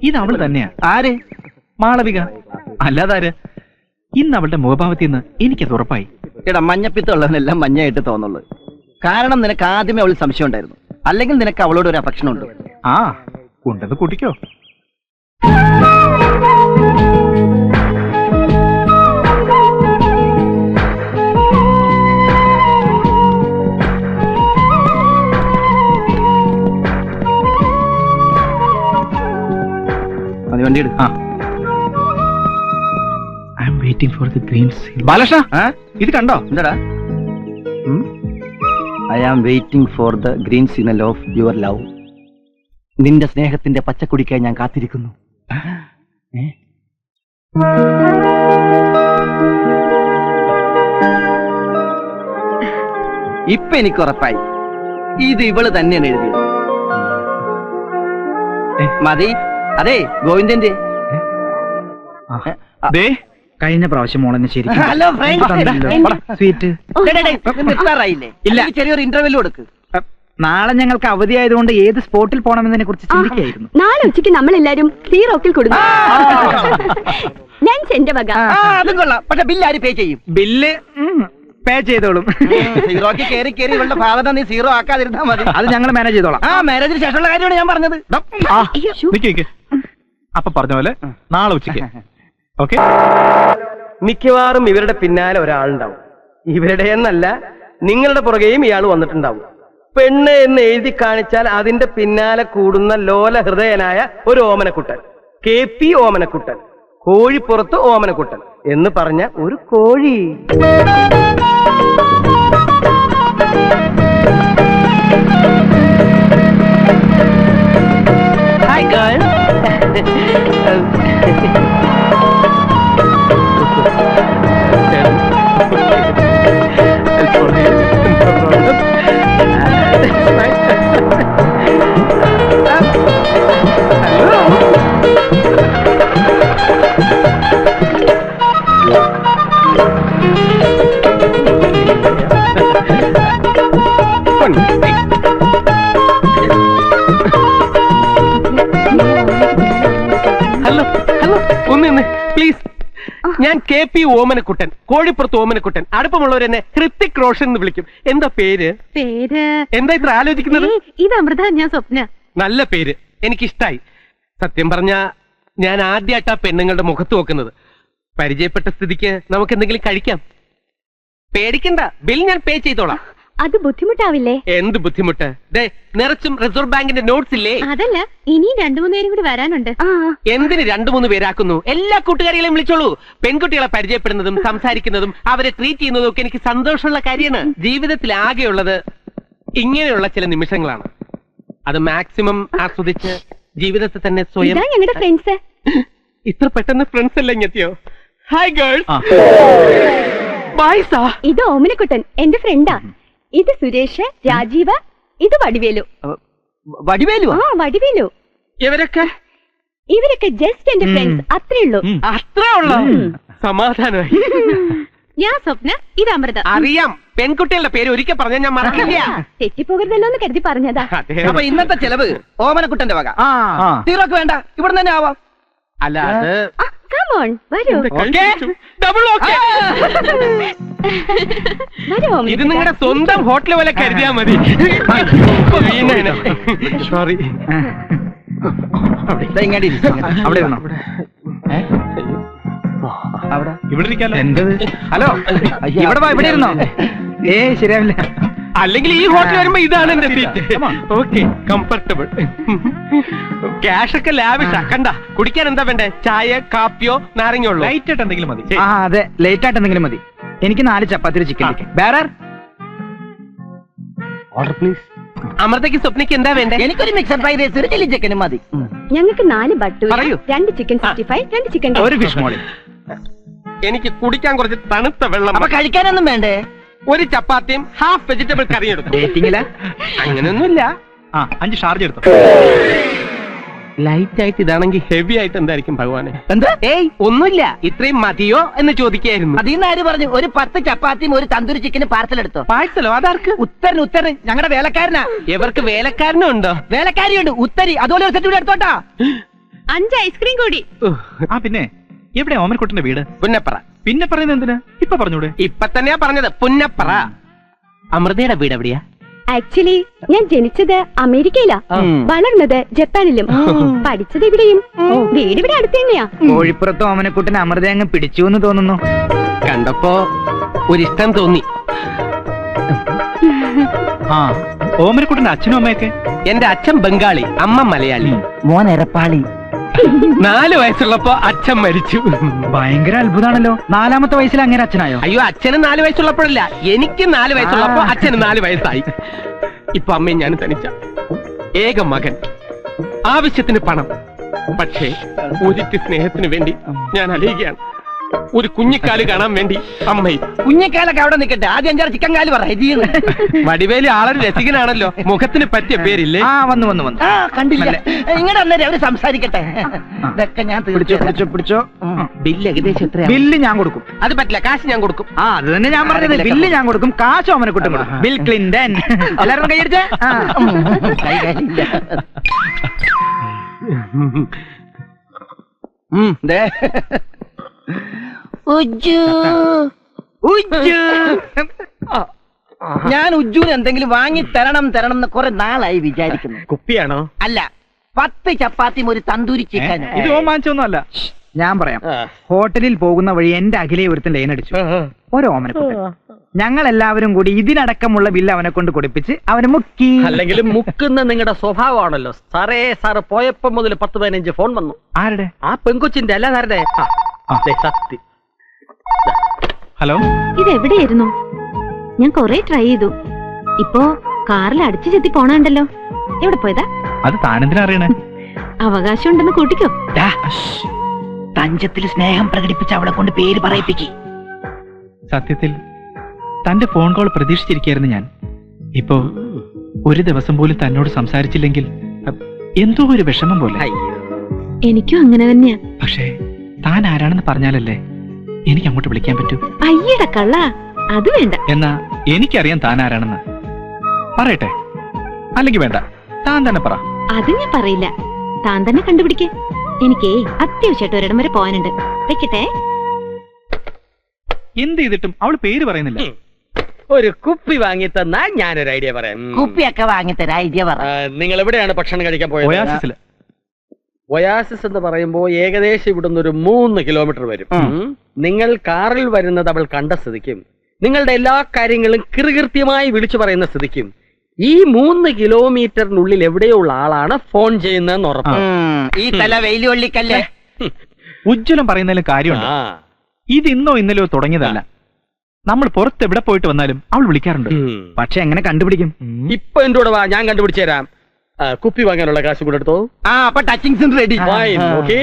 ഇത് അവള് തന്നെയാ. ആര്? മാളവിക. അല്ലാതാര്? ഇന്ന് അവളുടെ മുഖഭാവത്തിന്ന് എനിക്കത് ഉറപ്പായി. എടാ, മഞ്ഞപ്പിത്തുള്ളവനെല്ലാം മഞ്ഞയായിട്ട് തോന്നുള്ളൂ. കാരണം നിനക്ക് ആദ്യമേ അവൾ സംശയം ഉണ്ടായിരുന്നു. അല്ലെങ്കിൽ നിനക്ക് അവളോട് ഒരു അഫെക്ഷൻ ഉണ്ട്. ആ ഉണ്ടത് കൂട്ടിക്കോ. അത് വണ്ടി എടു. I am waiting for the green signal. Balakrishna, ഇത് കണ്ടോ? എന്താടാ? I am waiting for the green signal of your love. നിന്റെ സ്നേഹത്തിന്റെ പച്ചക്കുടിക്കായി ഞാൻ കാത്തിരിക്കുന്നു. ഇപ്പൊ എനിക്ക് ഉറപ്പായി, ഇത് ഇവള് തന്നെയാണ് എഴുതിയത്. മതി. അതെ, ഗോവിന്ദന്റെ. കഴിഞ്ഞ പ്രാവശ്യം മോളെന്നെ ശരി. Hello sweet. നിർത്താറായില്ലേ? ഇല്ല, ചെറിയൊരു ഇന്റർവ്യൂ കൊടുക്ക്. നാളെ ഞങ്ങൾക്ക് അവധിയായതുകൊണ്ട് ഏത് സ്പോട്ടിൽ പോകണമെന്നതിനെ കുറിച്ച് ചിന്തിക്കായിരുന്നു. നാളെ ഉച്ചയ്ക്ക് നമ്മളെല്ലാരും സീ റോക്കിൽ കൊടുക്കും. ഞാൻ എന്റെ വക. അതും കൊള്ളാം. പക്ഷെ ബില്ല് ആര് പേ ചെയ്യും? ബില്ല് പേ ചെയ്തോളും. സീറോക്ക് കയറി കയറി ഇവളുടെ ഭാവന നീ സീറോ ആക്കാതിരുന്നാ മതി. അത് ഞങ്ങൾ മാനേജ് ചെയ്തോളാം. മാരേജിന് ശേഷമുള്ള കാര്യമാണ് ഞാൻ പറഞ്ഞത്. അപ്പൊ പറഞ്ഞ പോലെ നാളെ ഉച്ചയ്ക്ക്. ഓക്കെ. മിക്കവാറും ഇവരുടെ പിന്നാലെ ഒരാളുണ്ടാവും. ഇവരുടെ എന്നല്ല, നിങ്ങളുടെ പുറകെയും ഇയാൾ വന്നിട്ടുണ്ടാവും. പെണ്ണ് എന്ന് എഴുതി കാണിച്ചാൽ അതിന്റെ പിന്നാലെ കൂടുന്ന ലോല ഹൃദയനായ ഒരു ഓമനക്കുട്ടൻ. KP ഓമനക്കുട്ടൻ, കോഴിപ്പുറത്ത് ഓമനക്കുട്ടൻ എന്ന് പറഞ്ഞ ഒരു കോഴി. Hi girl. പ്ലീസ്, ഞാൻ KP ഓമനക്കുട്ടൻ, കോഴിപ്പുറത്ത് ഓമനക്കുട്ടൻ. അടുപ്പമുള്ളവരെന്നെ ഹൃത്തിക് റോഷൻ എന്ന് വിളിക്കും. എന്താ പേര്? എന്താ ഇത്ര ആലോചിക്കുന്നത്? ഇത് അമൃത, ഞാൻ സ്വപ്ന. നല്ല പേര്, എനിക്കിഷ്ടായി. സത്യം പറഞ്ഞ ഞാൻ ആദ്യമായിട്ടാ പെണ്ണുങ്ങളുടെ മുഖത്ത് നോക്കുന്നത്. പരിചയപ്പെട്ട സ്ഥിതിക്ക് നമുക്ക് എന്തെങ്കിലും കഴിക്കാം. പേടിക്കണ്ട, ബിൽ ഞാൻ പേ ചെയ്തോളാം. അത് ബുദ്ധിമുട്ടാവില്ലേ? എന്ത് ബുദ്ധിമുട്ട്? നിറച്ചും റിസർവ് ബാങ്കിന്റെ നോട്ട്സ് ഇല്ലേ? അതല്ല, ഇനിയും 2-3 പേരും കൂടി വരാനുണ്ട്. എന്തിന് 2-3 പേരാക്കുന്നു? എല്ലാ കൂട്ടുകാരികളെയും വിളിച്ചോളൂ. പെൺകുട്ടികളെ പരിചയപ്പെടുന്നതും സംസാരിക്കുന്നതും അവരെ ട്രീറ്റ് ചെയ്യുന്നതും ഒക്കെ എനിക്ക് സന്തോഷമുള്ള കാര്യമാണ്. ജീവിതത്തിൽ ആകെയുള്ളത് ഇങ്ങനെയുള്ള ചില നിമിഷങ്ങളാണ്. അത് മാക്സിമം ആസ്വദിച്ച് ജീവിതത്തെ തന്നെ സ്വയം. ഞങ്ങളുടെ ഫ്രണ്ട്സ്. ഇത്ര പെട്ടെന്ന് ഫ്രണ്ട്സ് എല്ലാം ഇങ്ങെത്തിയോ? Hi girls. ബായ്സാ. ഇത് ഓമനക്കുട്ടൻ, എന്റെ ഫ്രണ്ടാ. ഇത് സുരേഷ്, രാജീവ്, ഇത് വടിവേലു. വടിവേലു? വടിവേലു. ഇവരൊക്കെ ജസ്റ്റ് എന്റെ ഫ്രണ്ട്സ്, അത്രേ ഉള്ളൂ. അത്രേ ഉള്ളൂ? സമാധാനമായി. ഞാൻ സ്വപ്ന, ഇത് അമൃത. അറിയാം, പെൺകുട്ടികളുടെ പേര് ഒരിക്കൽ പറഞ്ഞാൽ ഞാൻ മറക്കില്ല. തെറ്റിപ്പോകരുതല്ലോ എന്ന് കരുതി പറഞ്ഞതാ. അപ്പൊ ഇന്നത്തെ ചെലവ് ഓമനക്കുട്ടന്റെ വക. സീറോക്ക് വേണ്ട, ഇവിടെ തന്നെ ആവാം. അല്ല, അത് Come on, വരൂ. ഇത് നിങ്ങളുടെ സ്വന്തം ഹോട്ടൽ പോലെ കരുതിയാ മതി. സോറി. അവിടെ ഇരുന്നോ? ഇവിടെ ഇരിക്കാലോ. എന്തത്? ഹലോ, ഇവിടെ വാ, ഇവിടെ ഇരുന്നോ? ശരിയാവില്ല. അല്ലെങ്കിൽ ഈ ഹോട്ടൽ വരുമ്പോ ഇതാണ് എന്റെ സീറ്റ്. Okay, comfortable. ക്യാഷ് ഒക്കെ ലാവിഷാ. കണ്ട, കുടിക്കാൻ എന്താ വേണ്ടേ? ചായ, കാപ്പിയോ, നാരങ്ങയോ? ലൈറ്റ് ആയിട്ട് എന്തെങ്കിലും മതി. അതെ, ലൈറ്റ് ആയിട്ട് എന്തെങ്കിലും മതി. എനിക്ക് 4 chapati, chicken. Bearer order please. അമൃതയ്ക്ക് സ്വപ്നയ്ക്ക് എന്താ വേണ്ടേ? എനിക്കൊരു മിക്സഡ് ഫ്രൈഡ് റൈസ്, ഒരു ചില്ലി ചിക്കനും മതി. ഞങ്ങൾക്ക് 4 ബട്ടൂര, 2 ചിക്കൻ 65, 2 ചിക്കൻ, ഒരു ഫിഷ് മോളി. എനിക്ക് കുടിക്കാൻ കുറച്ച് തണുത്ത വെള്ളം. അപ്പൊ കഴിക്കാനൊന്നും വേണ്ടേ? ഒരു ചപ്പാത്തിയും ഹാഫ് വെജിറ്റബിൾ കറി എടുത്തു. അങ്ങനെയൊന്നുമില്ല. 5 ഷാർജ് എടുത്തു. ലൈറ്റ് ആയിട്ട് ഇതാണെങ്കിൽ ഹെവി ആയിട്ട് എന്തായിരിക്കും ഭഗവാനെ? എന്താ? ഏയ് ഒന്നുമില്ല, ഇത്രയും മതിയോ എന്ന് ചോദിക്കായിരുന്നു. അതിന്ന് ആര് പറഞ്ഞു? ഒരു 10 ചപ്പാത്തിയും ഒരു തന്തൂരി ചിക്കനും പാർസൽ എടുത്തോ. പാഴ്സലോ? അതാർക്ക്? ഉത്തരന് ഞങ്ങളുടെ വേലക്കാരനാ. ഇവർക്ക് വേലക്കാരനും ഉണ്ടോ? വേലക്കാരിയുണ്ട്, ഉത്തരി. അതുപോലെ ഒരു സെറ്റ് കൂടി എടുത്തോട്ടാ. 5 ഐസ്ക്രീം കൂടി. ആ പിന്നെ എവിടെ ഓമനക്കുട്ടന്റെ വീട്? പുന്നപ്പറ. പിന്നെ പറയുന്നത് എന്തിനാ? ഇപ്പൊ പറഞ്ഞൂടെ? ഇപ്പൊ തന്നെയാ പറഞ്ഞത്, പുന്നപ്പറ. അമൃതയുടെ വീട് എവിടെയാ? ആക്ച്വലി ഞാൻ ജനിച്ചത് അമേരിക്കയിലാ, വളർന്നത് ജപ്പാനിലും, പഠിച്ചത് ഇവിടെയും. വീട് ഇവിടെ അടുത്ത് തന്നെയാ. കോഴിപ്പുറത്ത് ഓമനക്കുട്ടൻ അമൃത അങ്ങ് പിടിച്ചു എന്ന് തോന്നുന്നു. കണ്ടപ്പോ ഒരിഷ്ടം തോന്നി. ആ ഓമനക്കുട്ടന്റെ അച്ഛനും അമ്മയൊക്കെ? എന്റെ അച്ഛൻ ബംഗാളി, അമ്മ മലയാളി. മോൻ എരപ്പാളി. 4 വയസ്സുള്ളപ്പോ അച്ഛൻ മരിച്ചു. ഭയങ്കര അത്ഭുതാണല്ലോ. 4-ാമത്തെ വയസ്സിൽ അങ്ങനെ അച്ഛനായോ? അയ്യോ, അച്ഛന് 4 വയസ്സുള്ളപ്പോഴല്ല, എനിക്ക് 4 വയസ്സുള്ളപ്പോ അച്ഛന് 4 വയസ്സായി. ഇപ്പൊ അമ്മയും ഞാൻ തനിച്ച ഏക മകൻ, ആവശ്യത്തിന് പണം. പക്ഷേ ഒരിറ്റ് സ്നേഹത്തിന് വേണ്ടി ഞാൻ അലയുകയാണ്. ഒരു കുഞ്ഞിക്കാല് കാണാൻ വേണ്ടി അമ്മയും. കുഞ്ഞിക്കാലൊക്കെ അവിടെ നിൽക്കട്ടെ, ആദ്യം 5-6 ചിക്കൻ കാല് പറ. വടിവേലി ആളൊരു രസികനാണല്ലോ, മുഖത്തിന് പറ്റിയ പേരില്ലേ? ആ വന്നു. ആ കണ്ടില്ല, ഇങ്ങടെ അന്നേരം അവര് സംസാരിക്കട്ടെ. ഇതൊക്കെ ഞാൻ പിടിച്ചോ. ബില്ല് ഏകദേശം എത്രയാ? ബില്ല് ഞാൻ കൊടുക്കും. അത് പറ്റില്ല, കാശ് ഞാൻ കൊടുക്കും. ആ അത് തന്നെ ഞാൻ പറഞ്ഞത്. ബില്ല് ഞാൻ കൊടുക്കും, കാശ് ഓമനക്കുട്ടൻ കൊടുക്കും. Bill Clinton. എല്ലാവരും കൈയടിച്ചേ. കൈകാലില്ല. ഞാൻ ഉജ്ജുവിന് എന്തെങ്കിലും വാങ്ങി തരണം എന്ന് കുറെ നാളായി വിചാരിക്കുന്നു. കുപ്പിയാണോ? അല്ല, 10 ചപ്പാത്തിയും ഒരു തന്തൂരി ചിക്കൻ. ഇത് ഓമാനിച്ചൊന്നും അല്ല. ഞാൻ പറയാം. ഹോട്ടലിൽ പോകുന്ന വഴി എന്റെ അഖിലെ ഒരുത്തൻ ലൈൻ അടിച്ചു. ഒരു ഓമനക്കുട്ടൻ. ഞങ്ങൾ എല്ലാവരും കൂടി ഇതിനടക്കമുള്ള ബില്ല് അവനെ കൊണ്ട് കൊടുപ്പിച്ച് അവന് മുക്കി. അല്ലെങ്കിൽ മുക്കുന്ന നിങ്ങളുടെ സ്വഭാവമാണല്ലോ സാറേ. സാറ് പോയപ്പോ മുതൽ 10-15 ഫോൺ വന്നു. ആരുടെ? ആ പെങ്കൊച്ചിന്റെ അല്ല സാറിന്റെ. സത്യം. ഹലോ, ഇത് എവിടെയായിരുന്നു? ഞാൻ കൊറേ ട്രൈ ചെയ്തു. ഇപ്പോ കാറിൽ അടിച്ചു ചെത്തി പോണുണ്ടല്ലോ. എവിടെ പോയതാ? അത് താനെന്തിനാ അറിയണേ? അവകാശം ഉണ്ടെന്ന് കൂട്ടിക്കോ. തഞ്ചത്തിൽ സ്നേഹം പ്രകടിപ്പിച്ച് അവളെ കൊണ്ട് പേര് പറയിപ്പിക്കി. സത്യത്തിൽ തന്റെ ഫോൺ കോൾ പ്രതീക്ഷിച്ചിരിക്കുകയായിരുന്നു ഞാൻ. ഇപ്പോ ഒരു ദിവസം പോലും തന്നോട് സംസാരിച്ചില്ലെങ്കിൽ എന്തോ ഒരു വിഷമം പോലെ. എനിക്കും അങ്ങനെ തന്നെയാ. പക്ഷേ താൻ ആരാണെന്ന് പറഞ്ഞാലല്ലേ എനിക്ക് അങ്ങോട്ട് വിളിക്കാൻ പറ്റൂ. അയ്യട കള്ള, അത് വേണ്ട. എന്നാ എനിക്കറിയാം താൻ ആരാണെന്ന്. പറയട്ടെ? അല്ലെങ്കിൽ വേണ്ട, താൻ തന്നെ പറ. അത് ഞാൻ പറയില്ല, താൻ തന്നെ കണ്ടുപിടിക്കേ. എനിക്കേ അത്യാവശ്യമായിട്ട് ഒരിടം വരെ പോകാനുണ്ട്. വെക്കട്ടെ. എന്ത് ചെയ്തിട്ടും അവള് പേര് പറയുന്നില്ല. ഒരു കുപ്പി വാങ്ങി തന്നാ ഞാനൊരു ഐഡിയ പറയാം. കുപ്പിയൊക്കെ വാങ്ങിത്തരാ, ഐഡിയ പറ. നിങ്ങൾ എവിടെയാണ് ഭക്ഷണം കഴിക്കാൻ പോയത്? ഒയാസിസില്. ഒയാസിസ് എന്ന് പറയുമ്പോ ഏകദേശം ഇവിടുന്ന് ഒരു 3 കിലോമീറ്റർ വരും. നിങ്ങൾ കാറിൽ വരുന്നത് അവൾ കണ്ട സ്ഥിതിക്കും നിങ്ങളുടെ എല്ലാ കാര്യങ്ങളും കൃത്യമായി വിളിച്ചു പറയുന്ന സ്ഥിതിക്കും ഈ 3 കിലോമീറ്ററിനുള്ളിൽ എവിടെയുള്ള ആളാണ് ഫോൺ ചെയ്യുന്നതെന്ന് ഉറപ്പ്. ഈ തല വെയില് കൊള്ളിക്കല്ലേ. ഉജ്ജ്വലം പറയുന്നതിലും കാര്യമുണ്ട്. ഇത് ഇന്നോ ഇന്നലെയോ തുടങ്ങിയതല്ല. നമ്മൾ പുറത്ത് എവിടെ പോയിട്ട് വന്നാലും അവൾ വിളിക്കാറുണ്ട്. പക്ഷെ എങ്ങനെ കണ്ടുപിടിക്കും? ഇപ്പൊ എന്റെ കൂടെ വാ, ഞാൻ കണ്ടുപിടിച്ചു തരാം. കുപ്പി വാങ്ങാനുള്ള കാശ് കൂടെ എടുത്തോ. അപ്പൊ ടച്ചിങ്സ് റെഡി. ഓക്കേ.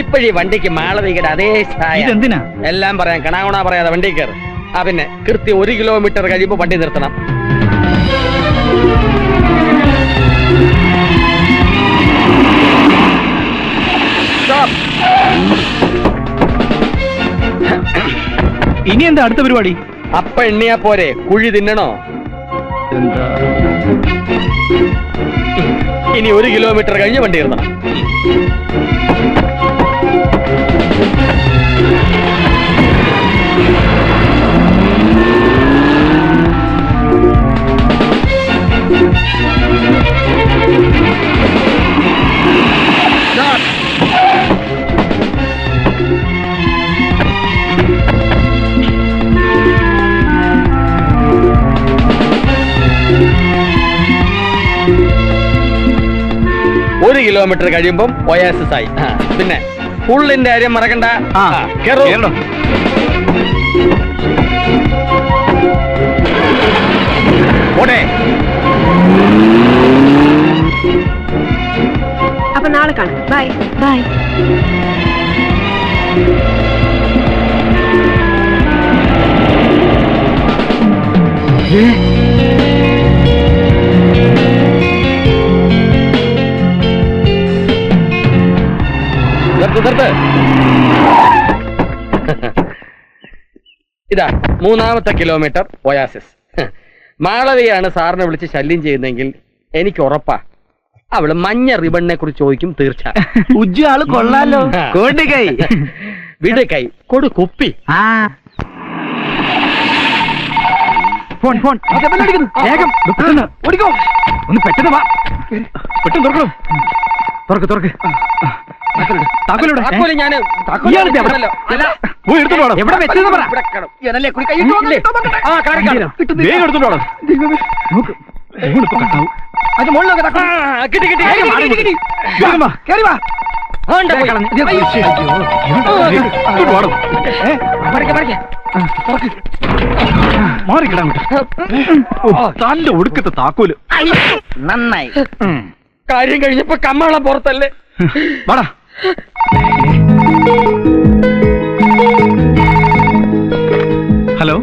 ഇപ്പോഴീ വണ്ടിക്ക് മാളവികയുടെ അതേ ഇതെന്തിനാ? എല്ലാം പറയാം, കണാകുണ പറയാതെ വണ്ടി കയറി. പിന്നെ കൃത്യം 1 കിലോമീറ്റർ കഴിയുമ്പോ വണ്ടി നിർത്തണം. ഇനി എന്താ അടുത്ത പരിപാടി? അപ്പ എണ്ണിയാ പോരെ, കുഴി തിന്നണോ? ഇനി 1 കിലോമീറ്റർ കഴിഞ്ഞ് വണ്ടി നിർത്തണം. ഒരു കിലോമീറ്റർ കഴിയുമ്പം ഒയാസിസ് ആയി. പിന്നെ ഫുള്ളിന്റെ കാര്യം മറക്കണ്ട. ഓടേ. അപ്പൊ നാളെ കാണാം. Bye bye. ഇതാ 3-ാമത്തെ കിലോമീറ്റർ ഒയാസിസ്. മാളവിയാണ് സാറിനെ വിളിച്ച് ശല്യം ചെയ്യുന്നെങ്കിൽ എനിക്ക് ഉറപ്പാ അവള് മഞ്ഞ റിബണിനെ കുറിച്ച് ചോദിക്കും തീർച്ച. ഉജ്ജു ആള് കൊള്ളാലോ. കൊടുകൈ വിട് കൈ കൊടു കുപ്പി. ആ ഫോൺ ഫോൺ വേഗം ഓടിക്കോ. ഒന്ന് പെട്ടെന്ന് വാ, പെട്ടെന്ന് തുറക്കണം. തുറക്ക് തുറക്ക്. താക്കോലെവിടെ? താക്കോല് ഞാന് ഇയാളിത് എവിടെ? അല്ല, പോയി എടുത്തോണ്ട് വാടാ. എവിടെ വെച്ചെന്ന് പറ. ഇവിടെ കാണും. ഇവനല്ലേ കുടി കൈ ഇട്ട് ഇല്ലേ? ആ, കാണും, കാണും. വേഗം എടുത്തോണ്ട് വാടാ. നോക്ക്, ഫോണിപ്പോ കട്ടാവും. അത് മുകളിലൊക്കെ ആ, കിട്ടി, കിട്ടി, കിട്ടി, കിട്ടി, കിട്ടി. വേഗം വാ, കേറി വാ. ആണ്ട പോയി. ഇങ്ങോട്ട് വാടോ. മറിക്ക്, മറിക്ക്. മാറിക്കിടാ തന്റെ ഒടുക്കത്തെ താക്കോല്. നന്നായി. കാര്യം കഴിഞ്ഞപ്പോ കമ്മളം പുറത്തല്ലേ. വാടാ. ഹലോ,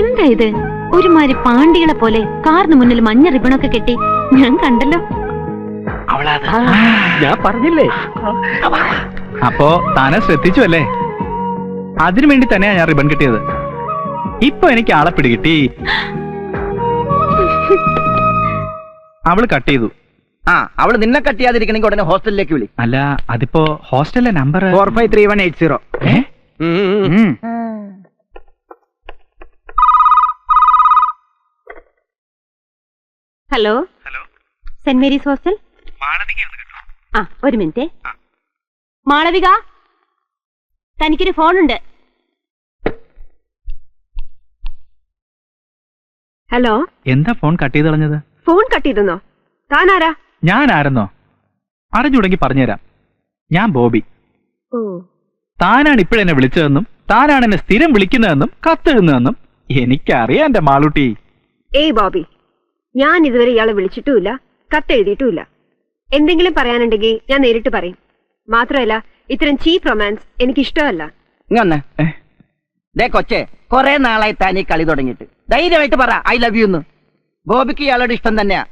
എന്താ ഇത്? ഒരുമാതിരി പാണ്ടികളെ പോലെ കാറിന് മുന്നിൽ മഞ്ഞ റിബണൊക്കെ കെട്ടി ഞാൻ കണ്ടല്ലോ. ഞാൻ പറഞ്ഞില്ലേ. അപ്പോ താനെ ശ്രദ്ധിച്ചു അല്ലേ? അതിനു വേണ്ടി തന്നെയാ ഞാൻ റിബൺ കിട്ടിയത്. ഇപ്പൊ എനിക്ക് ആളെ പിടികിട്ടി. അവള് കട്ട് ചെയ്തു. ആ, അവള് നിന്നെ കട്ട് ചെയ്യാതിരിക്കണമെങ്കിൽ ഉടനെ ഹോസ്റ്റലിലേക്ക് വിളി. അല്ല, അതിപ്പോ ഹോസ്റ്റലിലെ number 453180. Hello, saint Mary's hostel. ആ, ഒരു മിനിറ്റ്. മാളവിക, തനിക്കൊരു ഫോണുണ്ട്. ഹലോ, എന്താ ഫോൺ കട്ട് ചെയ്ത് കളഞ്ഞത്? ഫോൺ കട്ട് ചെയ്തെന്നോ? താനാരാ? ഞാൻ ആരെന്നോ അറിഞ്ഞുടങ്ങി പറഞ്ഞുതരാം. ഞാൻ ബോബി. ഓ, താനാണ് ഇപ്പോഴെന്നെ വിളിച്ചതെന്നും താനാണ് എന്നെ സ്ഥിരം വിളിക്കുന്നതെന്നും കത്തെഴുതുന്നതെന്നും എനിക്കറിയാം എന്റെ മാളൂട്ടി. ഏയ് ബോബി, ഞാൻ ഇതുവരെ ഇയാളെ വിളിച്ചിട്ടുമില്ല, കത്തെഴുതിയിട്ടുമില്ല. എന്തെങ്കിലും പറയാനുണ്ടെങ്കിൽ ഞാൻ നേരിട്ട് പറയും. മാത്രമല്ല, ഇത്തരം ചീപ്പ് റൊമാൻസ് എനിക്ക് ഇഷ്ടമല്ല. ഇങ്ങനെ ദേ കൊച്ചേ, കൊറേ നാളായി താൻ ഈ കളി തുടങ്ങിയിട്ട് ധൈര്യമായിട്ട് പറ ഐ ലവ് യു എന്ന്. ബോബിക്ക് ഇയാളോട് ഇഷ്ടം തന്നെയാ.